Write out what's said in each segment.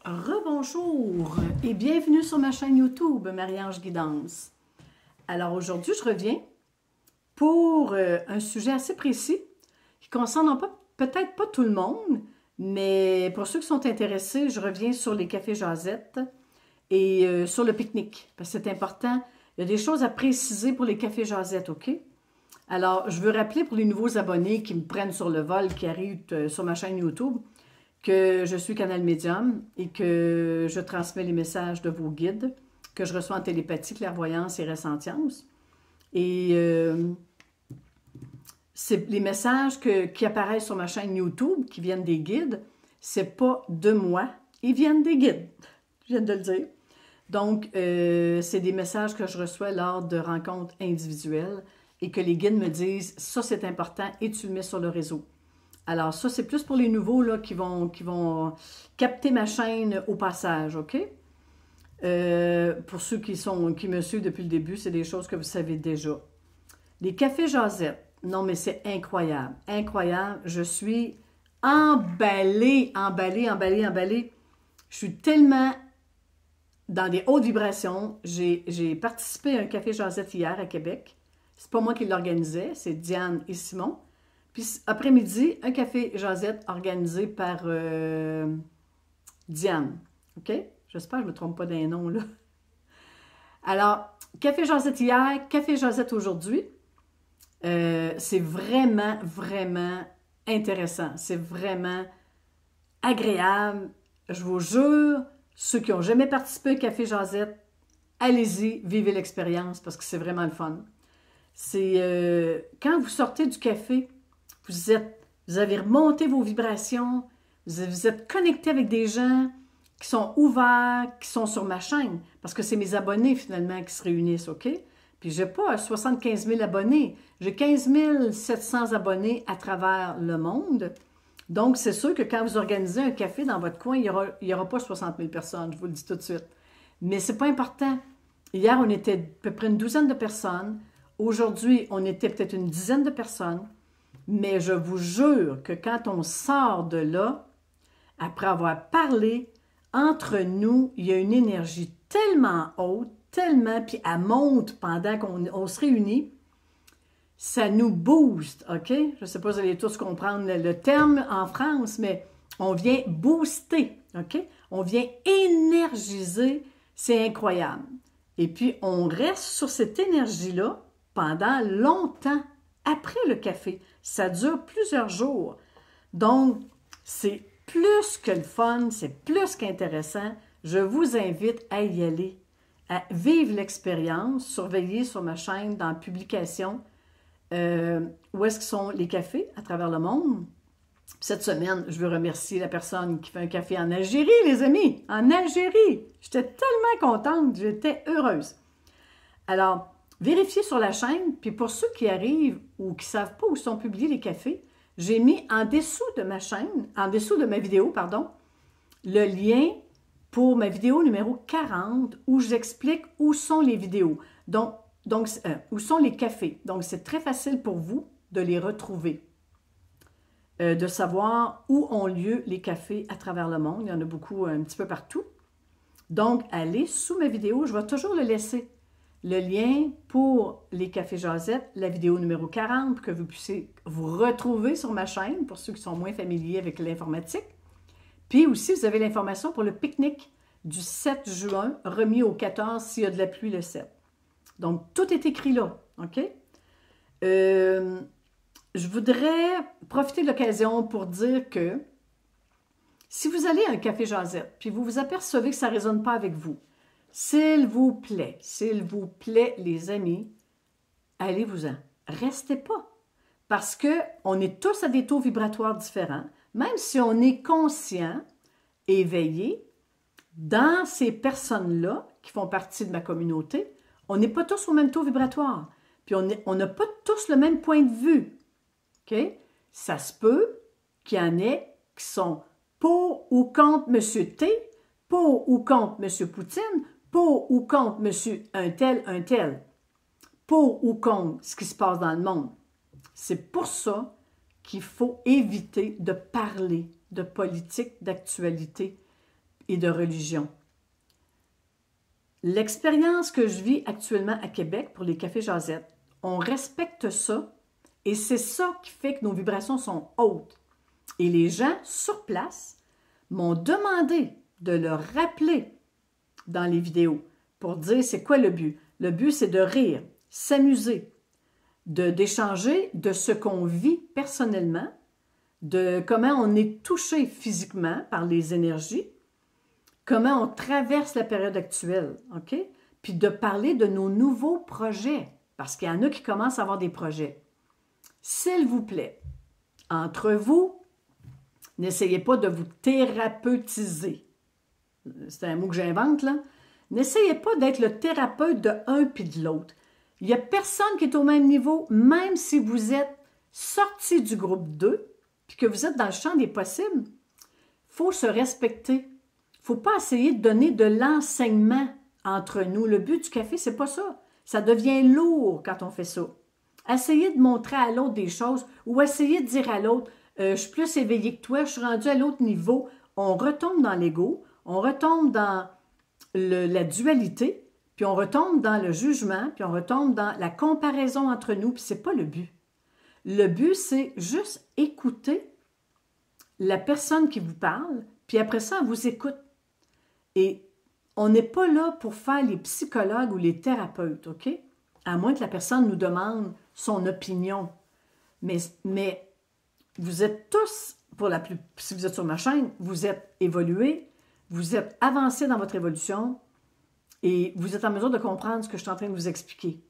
Rebonjour et bienvenue sur ma chaîne YouTube Marie-Ange Guidance. Alors aujourd'hui, je reviens pour un sujet assez précis qui concerne peut-être pas tout le monde, mais pour ceux qui sont intéressés, je reviens sur les cafés jasettes et sur le pique-nique, parce que c'est important. Il y a des choses à préciser pour les cafés jasettes, OK? Alors, je veux rappeler pour les nouveaux abonnés qui me prennent sur le vol, qui arrivent sur ma chaîne YouTube, que je suis Canal Médium et que je transmets les messages de vos guides, que je reçois en télépathie, clairvoyance et ressentience. Et c'est les messages qui apparaissent sur ma chaîne YouTube, qui viennent des guides, c'est pas de moi, ils viennent des guides. Je viens de le dire. Donc, c'est des messages que je reçois lors de rencontres individuelles et que les guides me disent, ça c'est important et tu le mets sur le réseau. Alors ça, c'est plus pour les nouveaux là, qui vont capter ma chaîne au passage, OK? Pour ceux qui me suivent depuis le début, c'est des choses que vous savez déjà. Les cafés jasettes, non mais c'est incroyable, incroyable. Je suis emballée. Je suis tellement dans des hautes vibrations. J'ai participé à un café jasette hier à Québec. C'est pas moi qui l'organisais, c'est Diane et Simon. Puis après-midi, un café jasette organisé par Diane. OK? J'espère que je ne me trompe pas d'un nom, là. Alors, café jasette hier, café jasette aujourd'hui. C'est vraiment, vraiment intéressant. C'est vraiment agréable. Je vous jure, ceux qui n'ont jamais participé au café jasette, allez-y, vivez l'expérience parce que c'est vraiment le fun. C'est quand vous sortez du café, vous avez remonté vos vibrations, vous êtes connecté avec des gens qui sont ouverts, qui sont sur ma chaîne, parce que c'est mes abonnés finalement qui se réunissent, OK? Puis j'ai pas 75 000 abonnés, j'ai 15 700 abonnés à travers le monde. Donc c'est sûr que quand vous organisez un café dans votre coin, il y aura pas 60 000 personnes, je vous le dis tout de suite. Mais c'est pas important. Hier, on était à peu près une douzaine de personnes. Aujourd'hui, on était peut-être une dizaine de personnes. Mais je vous jure que quand on sort de là, après avoir parlé, entre nous, il y a une énergie tellement haute, tellement, puis elle monte pendant qu'on se réunit, ça nous booste, OK? Je ne sais pas si vous allez tous comprendre le terme en France, mais on vient booster, OK? On vient énergiser, c'est incroyable. Et puis, on reste sur cette énergie-là pendant longtemps après le café. Ça dure plusieurs jours. Donc, c'est plus que le fun, c'est plus qu'intéressant. Je vous invite à y aller, à vivre l'expérience, surveiller sur ma chaîne dans publication où est-ce que sont les cafés à travers le monde. Cette semaine, je veux remercier la personne qui fait un café en Algérie, les amis, en Algérie. J'étais tellement contente, j'étais heureuse. Alors, vérifiez sur la chaîne, puis pour ceux qui arrivent ou qui ne savent pas où sont publiés les cafés, j'ai mis en dessous de ma chaîne, en dessous de ma vidéo, pardon, le lien pour ma vidéo numéro 40 où j'explique où sont les vidéos, donc où sont les cafés. Donc, c'est très facile pour vous de les retrouver, de savoir où ont lieu les cafés à travers le monde. Il y en a beaucoup, un petit peu partout. Donc, allez sous ma vidéo, je vais toujours le laisser. Le lien pour les cafés jasettes, la vidéo numéro 40, pour que vous puissiez vous retrouver sur ma chaîne, pour ceux qui sont moins familiers avec l'informatique. Puis aussi, vous avez l'information pour le pique-nique du 7 juin, remis au 14 s'il y a de la pluie le 7. Donc, tout est écrit là, OK? Je voudrais profiter de l'occasion pour dire que si vous allez à un café jasette, puis vous vous apercevez que ça ne résonne pas avec vous, s'il vous plaît, les amis, allez-vous-en. Restez pas. Parce qu'on est tous à des taux vibratoires différents, même si on est conscient, éveillé, dans ces personnes-là qui font partie de ma communauté, on n'est pas tous au même taux vibratoire. Puis on n'a pas tous le même point de vue. OK? Ça se peut qu'il y en ait qui sont pour ou contre M. T, pour ou contre M. Poutine, pour ou contre monsieur un tel, pour ou contre ce qui se passe dans le monde. C'est pour ça qu'il faut éviter de parler de politique, d'actualité et de religion. L'expérience que je vis actuellement à Québec pour les cafés jasettes, on respecte ça et c'est ça qui fait que nos vibrations sont hautes. Et les gens sur place m'ont demandé de leur rappeler dans les vidéos pour dire c'est quoi le but. Le but, c'est de rire, s'amuser, d'échanger de ce qu'on vit personnellement, de comment on est touché physiquement par les énergies, comment on traverse la période actuelle, OK? Puis de parler de nos nouveaux projets, parce qu'il y en a qui commencent à avoir des projets. S'il vous plaît, entre vous, n'essayez pas de vous thérapeutiser. C'est un mot que j'invente, là. N'essayez pas d'être le thérapeute de un puis de l'autre. Il n'y a personne qui est au même niveau, même si vous êtes sorti du groupe 2 puis que vous êtes dans le champ des possibles. Il faut se respecter. Il ne faut pas essayer de donner de l'enseignement entre nous. Le but du café, c'est pas ça. Ça devient lourd quand on fait ça. Essayez de montrer à l'autre des choses ou essayez de dire à l'autre je suis plus éveillé que toi, je suis rendu à l'autre niveau. On retombe dans l'ego, on retombe dans la dualité, puis on retombe dans le jugement, puis on retombe dans la comparaison entre nous, puis ce n'est pas le but. Le but, c'est juste écouter la personne qui vous parle, puis après ça, elle vous écoute. Et on n'est pas là pour faire les psychologues ou les thérapeutes, OK? À moins que la personne nous demande son opinion. Mais vous êtes tous, si vous êtes sur ma chaîne, vous êtes évolués, vous êtes avancés dans votre évolution et vous êtes en mesure de comprendre ce que je suis en train de vous expliquer.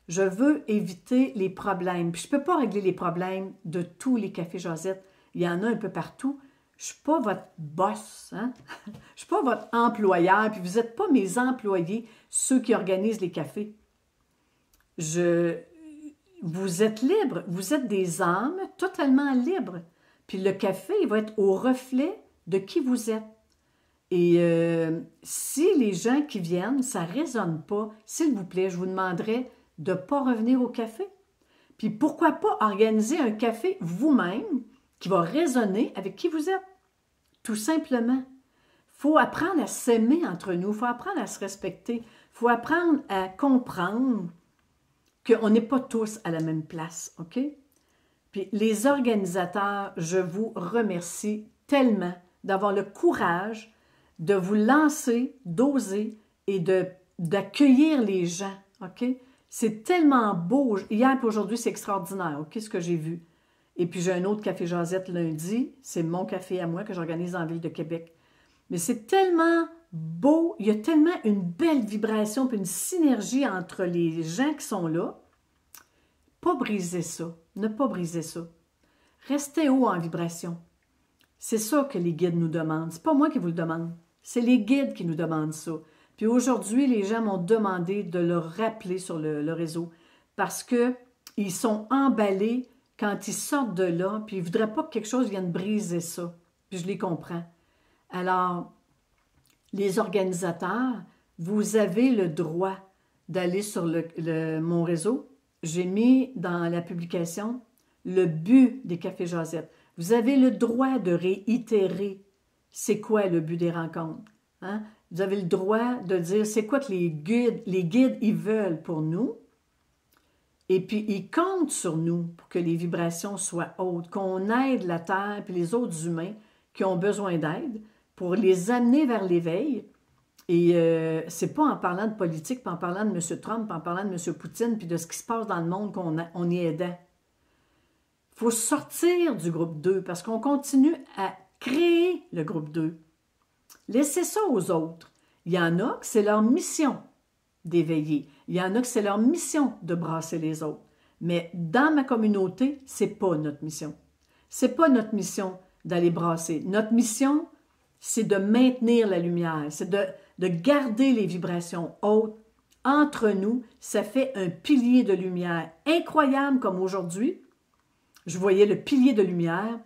Je veux éviter les problèmes. Puis je ne peux pas régler les problèmes de tous les cafés jasettes. Il y en a un peu partout. Je ne suis pas votre boss. Hein? Je ne suis pas votre employeur. Puis vous n'êtes pas mes employés, ceux qui organisent les cafés. Vous êtes libres. Vous êtes des âmes totalement libres. Puis le café, il va être au reflet de qui vous êtes. Et si les gens qui viennent, ça ne résonne pas, s'il vous plaît, je vous demanderai de ne pas revenir au café. Puis pourquoi pas organiser un café vous-même qui va résonner avec qui vous êtes. Tout simplement. Il faut apprendre à s'aimer entre nous, il faut apprendre à se respecter, il faut apprendre à comprendre qu'on n'est pas tous à la même place, OK? Puis les organisateurs, je vous remercie tellement d'avoir le courage de vous lancer, d'oser et d'accueillir les gens, OK? C'est tellement beau. Hier et aujourd'hui, c'est extraordinaire, OK, ce que j'ai vu. Et puis, j'ai un autre café jasette lundi. C'est mon café à moi que j'organise dans la ville de Québec. Mais c'est tellement beau. Il y a tellement une belle vibration puis une synergie entre les gens qui sont là. Pas briser ça. Ne pas briser ça. Restez haut en vibration. C'est ça que les guides nous demandent. C'est pas moi qui vous le demande. C'est les guides qui nous demandent ça. Puis aujourd'hui, les gens m'ont demandé de leur rappeler sur le réseau parce qu'ils sont emballés quand ils sortent de là, puis ils ne voudraient pas que quelque chose vienne briser ça. Puis je les comprends. Alors, les organisateurs, vous avez le droit d'aller sur mon réseau. J'ai mis dans la publication le but des cafés jasettes. Vous avez le droit de réitérer c'est quoi le but des rencontres. Hein? Vous avez le droit de dire c'est quoi que les guides ils veulent pour nous. Et puis, ils comptent sur nous pour que les vibrations soient hautes, qu'on aide la Terre et les autres humains qui ont besoin d'aide pour les amener vers l'éveil. Et c'est pas en parlant de politique, pas en parlant de M. Trump, pas en parlant de M. Poutine, puis de ce qui se passe dans le monde qu'on y est aidant. Il faut sortir du groupe 2 parce qu'on continue à créer le groupe 2. Laissez ça aux autres. Il y en a que c'est leur mission d'éveiller. Il y en a que c'est leur mission de brasser les autres. Mais dans ma communauté, c'est pas notre mission. C'est pas notre mission d'aller brasser. Notre mission, c'est de maintenir la lumière, c'est de garder les vibrations hautes. Entre nous, ça fait un pilier de lumière incroyable comme aujourd'hui. Je voyais le pilier de lumière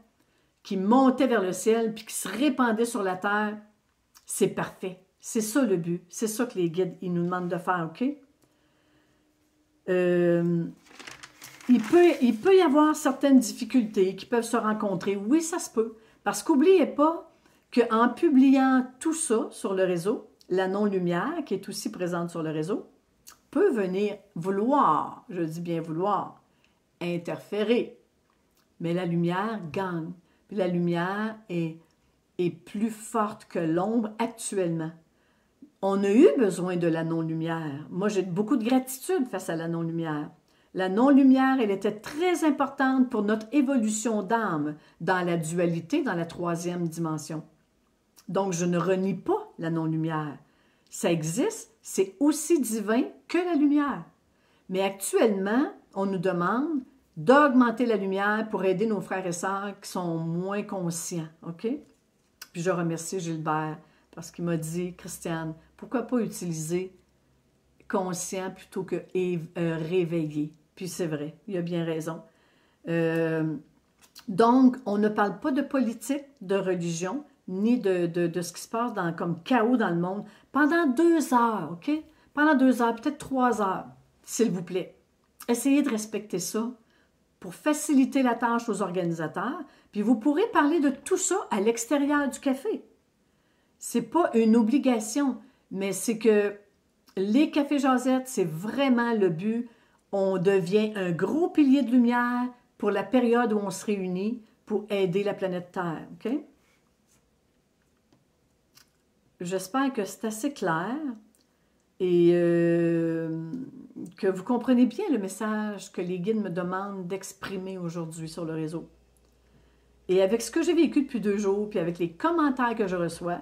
qui montait vers le ciel puis qui se répandait sur la terre. C'est parfait. C'est ça le but. C'est ça que les guides ils nous demandent de faire, OK? Il peut y avoir certaines difficultés qui peuvent se rencontrer. Oui, ça se peut. Parce qu'oubliez pas qu'en publiant tout ça sur le réseau, la non-lumière, qui est aussi présente sur le réseau, peut venir vouloir, je dis bien vouloir, interférer. Mais la lumière gagne. Puis la lumière est plus forte que l'ombre actuellement. On a eu besoin de la non-lumière. Moi, j'ai beaucoup de gratitude face à la non-lumière. La non-lumière, elle était très importante pour notre évolution d'âme dans la dualité, dans la troisième dimension. Donc, je ne renie pas la non-lumière. Ça existe, c'est aussi divin que la lumière. Mais actuellement, on nous demande d'augmenter la lumière pour aider nos frères et sœurs qui sont moins conscients, OK? Puis je remercie Gilbert parce qu'il m'a dit, Christiane, pourquoi pas utiliser conscient plutôt que réveillé? Puis c'est vrai, il a bien raison. Donc, on ne parle pas de politique, de religion, ni de ce qui se passe comme chaos dans le monde pendant 2 heures, OK? Pendant 2 heures, peut-être 3 heures, s'il vous plaît. Essayez de respecter ça pour faciliter la tâche aux organisateurs, puis vous pourrez parler de tout ça à l'extérieur du café. C'est pas une obligation, mais c'est que les cafés jasettes, c'est vraiment le but. On devient un gros pilier de lumière pour la période où on se réunit pour aider la planète Terre, OK? J'espère que c'est assez clair et que vous comprenez bien le message que les guides me demandent d'exprimer aujourd'hui sur le réseau. Et avec ce que j'ai vécu depuis 2 jours, puis avec les commentaires que je reçois,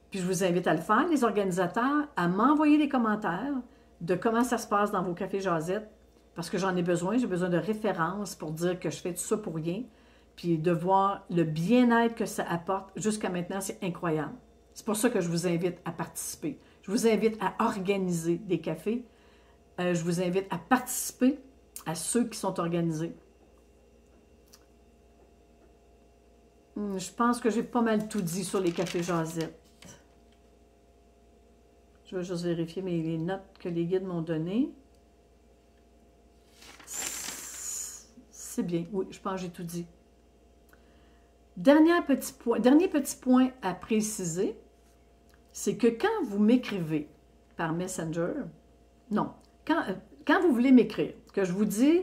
puis je vous invite à le faire, les organisateurs, à m'envoyer des commentaires de comment ça se passe dans vos cafés jasettes, parce que j'en ai besoin, j'ai besoin de références pour dire que je fais tout ça pour rien, puis de voir le bien-être que ça apporte jusqu'à maintenant, c'est incroyable. C'est pour ça que je vous invite à participer. Je vous invite à organiser des cafés. Je vous invite à participer à ceux qui sont organisés. Je pense que j'ai pas mal tout dit sur les cafés jasettes. Je vais juste vérifier les notes que les guides m'ont données. C'est bien. Oui, je pense que j'ai tout dit. Dernier petit point à préciser, c'est que quand vous m'écrivez par Messenger, non, quand vous voulez m'écrire, que je vous dis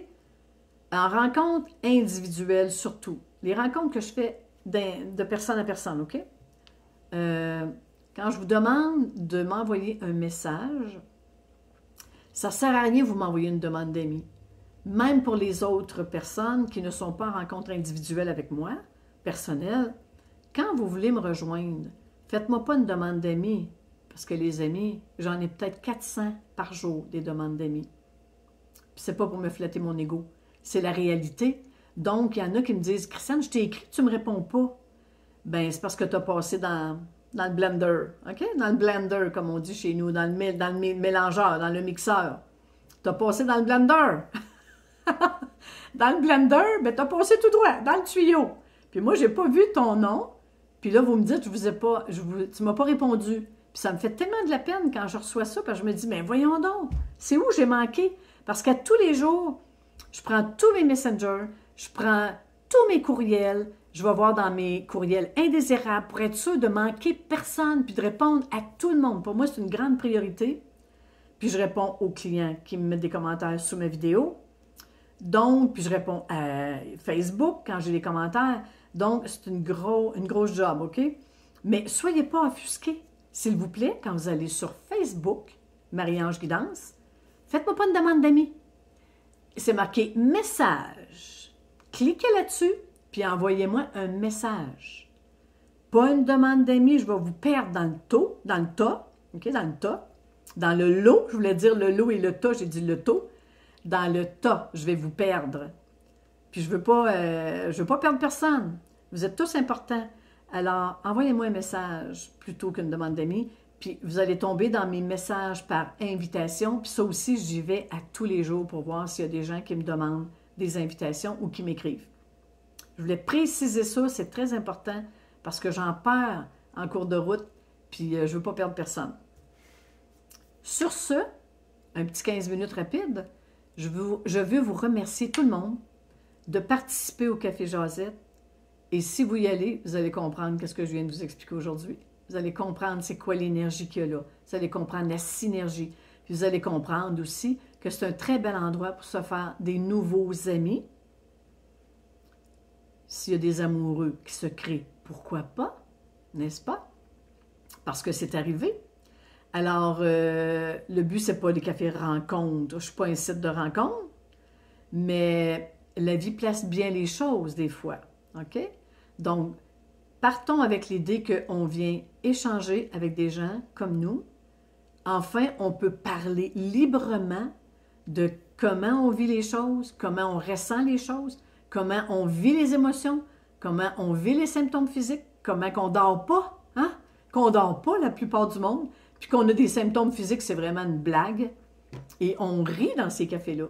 en rencontre individuelle surtout, les rencontres que je fais de personne à personne, OK? Quand je vous demande de m'envoyer un message, ça ne sert à rien vous m'envoyer une demande d'amis. Même pour les autres personnes qui ne sont pas en rencontre individuelle avec moi, personnelle, quand vous voulez me rejoindre, faites-moi pas une demande d'amis, parce que les amis, j'en ai peut-être 400 par jour des demandes d'amis. Puis c'est pas pour me flatter mon ego, c'est la réalité. Donc, il y en a qui me disent, Christiane, je t'ai écrit, tu me réponds pas. Ben, c'est parce que tu as passé dans le blender, OK? Dans le blender, comme on dit chez nous, dans le mélangeur, dans le mixeur. Tu as passé dans le blender. Dans le blender, ben, tu as passé tout droit, dans le tuyau. Puis moi, j'ai pas vu ton nom. Puis là, vous me dites, tu ne m'as pas répondu. Puis ça me fait tellement de la peine quand je reçois ça, parce que je me dis, mais voyons donc, c'est où j'ai manqué? Parce qu'à tous les jours, je prends tous mes messengers, je prends tous mes courriels, je vais voir dans mes courriels indésirables pour être sûr de manquer personne, puis de répondre à tout le monde. Pour moi, c'est une grande priorité. Puis je réponds aux clients qui me mettent des commentaires sous ma vidéo. Donc, puis je réponds à Facebook quand j'ai des commentaires. Donc, c'est une grosse job, OK? Mais soyez pas offusqués, s'il vous plaît, quand vous allez sur Facebook, Marie-Ange Guidance, faites-moi pas une demande d'amis. C'est marqué « Message ». Cliquez là-dessus, puis envoyez-moi un message. Pas une demande d'amis, je vais vous perdre dans le tas, OK? Dans le tas. Dans le lot, je voulais dire le lot et le tas, j'ai dit le tas. Dans le tas, je vais vous perdre. Puis je veux pas perdre personne. Vous êtes tous importants. Alors, envoyez-moi un message plutôt qu'une demande d'amis. Puis vous allez tomber dans mes messages par invitation. Puis ça aussi, j'y vais à tous les jours pour voir s'il y a des gens qui me demandent des invitations ou qui m'écrivent. Je voulais préciser ça, c'est très important parce que j'en perds en cours de route. Puis je ne veux pas perdre personne. Sur ce, un petit 15 minutes rapide, je veux vous remercier tout le monde de participer au Café Jazette Et si vous y allez, vous allez comprendre ce que je viens de vous expliquer aujourd'hui. Vous allez comprendre c'est quoi l'énergie qu'il y a là. Vous allez comprendre la synergie. Puis vous allez comprendre aussi que c'est un très bel endroit pour se faire des nouveaux amis. S'il y a des amoureux qui se créent, pourquoi pas, n'est-ce pas? Parce que c'est arrivé. Alors, le but, c'est pas des cafés rencontres. Je ne suis pas un site de rencontre, mais la vie place bien les choses des fois. OK? Donc, partons avec l'idée qu'on vient échanger avec des gens comme nous. Enfin, on peut parler librement de comment on vit les choses, comment on ressent les choses, comment on vit les émotions, comment on vit les symptômes physiques, comment qu'on ne dort pas, hein? Qu'on ne dort pas la plupart du monde, puis qu'on a des symptômes physiques, c'est vraiment une blague. Et on rit dans ces cafés-là.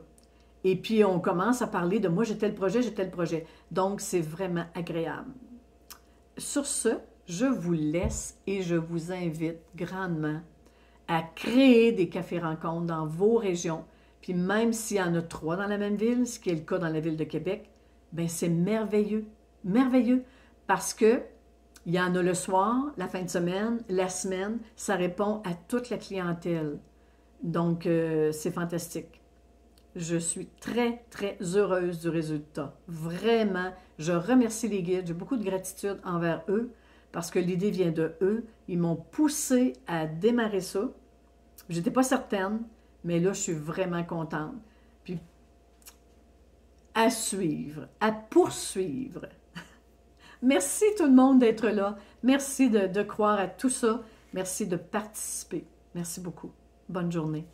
Et puis, on commence à parler de « moi, j'ai tel projet, j'ai tel projet ». Donc, c'est vraiment agréable. Sur ce, je vous laisse et je vous invite grandement à créer des cafés-rencontres dans vos régions. Puis même s'il y en a 3 dans la même ville, ce qui est le cas dans la ville de Québec, bien, c'est merveilleux, merveilleux, parce que il y en a le soir, la fin de semaine, la semaine, ça répond à toute la clientèle. Donc, c'est fantastique. Je suis très, très heureuse du résultat. Vraiment, je remercie les guides. J'ai beaucoup de gratitude envers eux parce que l'idée vient de eux. Ils m'ont poussé à démarrer ça. Je n'étais pas certaine, mais là, je suis vraiment contente. Puis, à suivre, à poursuivre. Merci tout le monde d'être là. Merci de croire à tout ça. Merci de participer. Merci beaucoup. Bonne journée.